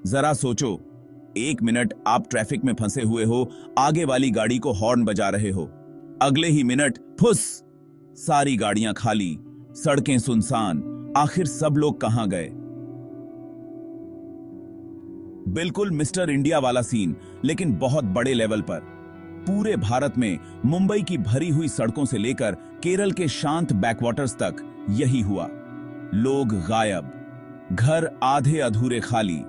जरा सोचो, एक मिनट आप ट्रैफिक में फंसे हुए हो, आगे वाली गाड़ी को हॉर्न बजा रहे हो, अगले ही मिनट फुस, सारी गाड़ियां खाली, सड़कें सुनसान। आखिर सब लोग कहां गए? बिल्कुल मिस्टर इंडिया वाला सीन, लेकिन बहुत बड़े लेवल पर। पूरे भारत में मुंबई की भरी हुई सड़कों से लेकर केरल के शांत बैकवाटर्स तक यही हुआ। लोग गायब, घर आधे अधूरे खाली,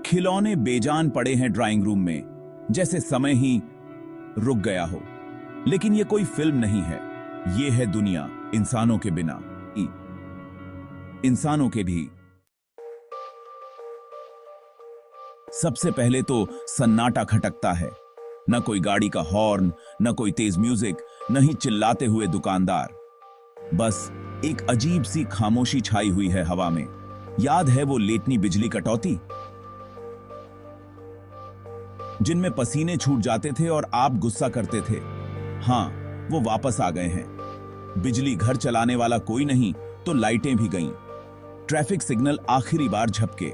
खिलौने बेजान पड़े हैं ड्राइंग रूम में, जैसे समय ही रुक गया हो। लेकिन यह कोई फिल्म नहीं है, यह है दुनिया इंसानों के बिना, इंसानों के भी। सबसे पहले तो सन्नाटा खटकता है, न कोई गाड़ी का हॉर्न, न कोई तेज म्यूजिक, न ही चिल्लाते हुए दुकानदार। बस एक अजीब सी खामोशी छाई हुई है हवा में। याद है वो लेटनी बिजली कटौती, जिनमें पसीने छूट जाते थे और आप गुस्सा करते थे? हां, वो वापस आ गए हैं। बिजली घर चलाने वाला कोई नहीं तो लाइटें भी गईं, ट्रैफिक सिग्नल आखिरी बार झपके,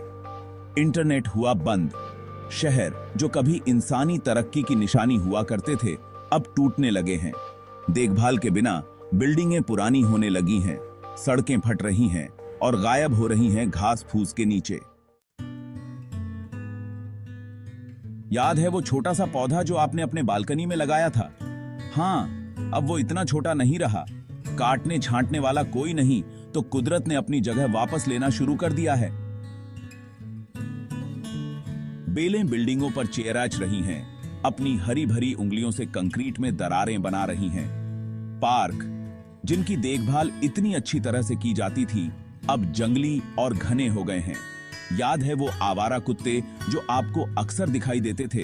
इंटरनेट हुआ बंद। शहर जो कभी इंसानी तरक्की की निशानी हुआ करते थे, अब टूटने लगे हैं। देखभाल के बिना बिल्डिंगें पुरानी होने लगी हैं, सड़कें फट रही हैं और गायब हो रही हैं घास फूस के नीचे। याद है वो छोटा सा पौधा जो आपने अपने बालकनी में लगाया था? हां, अब वो इतना छोटा नहीं रहा। काटने छांटने वाला कोई नहीं तो कुदरत ने अपनी जगह वापस लेना शुरू कर दिया है। बेलें बिल्डिंगों पर चेराच रही हैं, अपनी हरी भरी उंगलियों से कंक्रीट में दरारें बना रही हैं। पार्क जिनकी देखभाल इतनी अच्छी तरह से की जाती थी, अब जंगली और घने हो गए हैं। याद है वो आवारा कुत्ते जो आपको अक्सर दिखाई देते थे?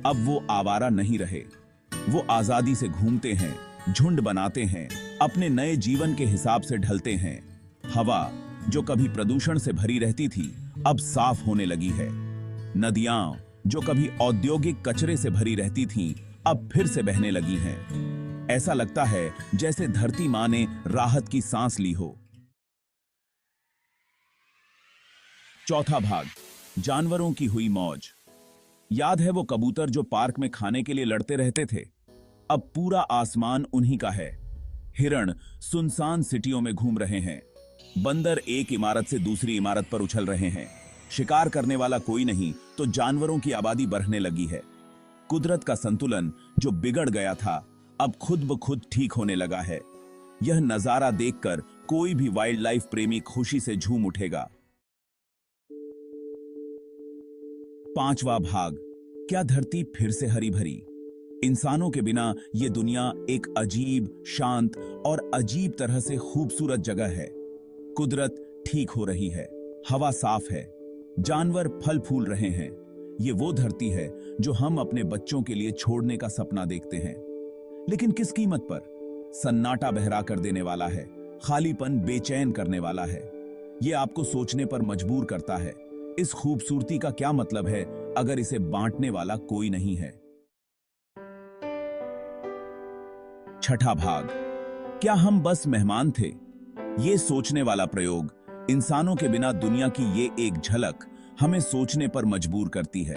अब वो आवारा नहीं रहे। वो आजादी से घूमते हैं, झुंड बनाते हैं, अपने नए जीवन के हिसाब से ढलते हैं। हवा जो कभी प्रदूषण से भरी रहती थी, अब साफ होने लगी है। नदियां जो कभी औद्योगिक कचरे से भरी रहती थीं, अब फिर से बहने लगी हैं। ऐसा लगता है जैसे धरती मां ने राहत की सांस ली हो। चौथा भाग, जानवरों की हुई मौज। याद है वो कबूतर जो पार्क में खाने के लिए लड़ते रहते थे? अब पूरा आसमान उन्हीं का है। हिरण सुनसान सिटियों में घूम रहे हैं, बंदर एक इमारत से दूसरी इमारत पर उछल रहे हैं। शिकार करने वाला कोई नहीं तो जानवरों की आबादी बढ़ने लगी है। कुदरत का संतुलन जो बिगड़ गया था, अब खुद ब खुद ठीक होने लगा है। यह नजारा देखकर कोई भी वाइल्ड लाइफ प्रेमी खुशी से झूम उठेगा। पांचवा भाग, क्या धरती फिर से हरी भरी? इंसानों के बिना यह दुनिया एक अजीब, शांत और अजीब तरह से खूबसूरत जगह है। कुदरत ठीक हो रही है, हवा साफ है, जानवर फल फूल रहे हैं। ये वो धरती है जो हम अपने बच्चों के लिए छोड़ने का सपना देखते हैं। लेकिन किस कीमत पर? सन्नाटा बहरा कर देने वाला है, खालीपन बेचैन करने वाला है। ये आपको सोचने पर मजबूर करता है, इस खूबसूरती का क्या मतलब है अगर इसे बांटने वाला कोई नहीं है। छठा भाग, क्या हम बस मेहमान थे? ये सोचने वाला प्रयोग, इंसानों के बिना दुनिया की ये एक झलक हमें सोचने पर मजबूर करती है।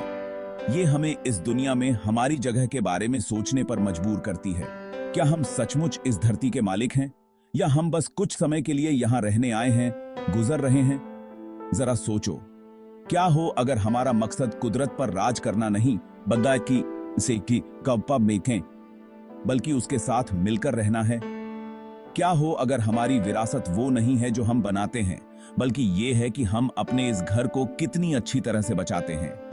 ये हमें इस दुनिया में हमारी जगह के बारे में सोचने पर मजबूर करती है। क्या हम सचमुच इस धरती के मालिक हैं, या हम बस कुछ समय के लिए यहां रहने आए हैं, गुजर रहे हैं? जरा सोचो, क्या हो अगर हमारा मकसद कुदरत पर राज करना नहीं, बंदा की से की कप्पा मेखें, बल्कि उसके साथ मिलकर रहना है? क्या हो अगर हमारी विरासत वो नहीं है जो हम बनाते हैं, बल्कि ये है कि हम अपने इस घर को कितनी अच्छी तरह से बचाते हैं?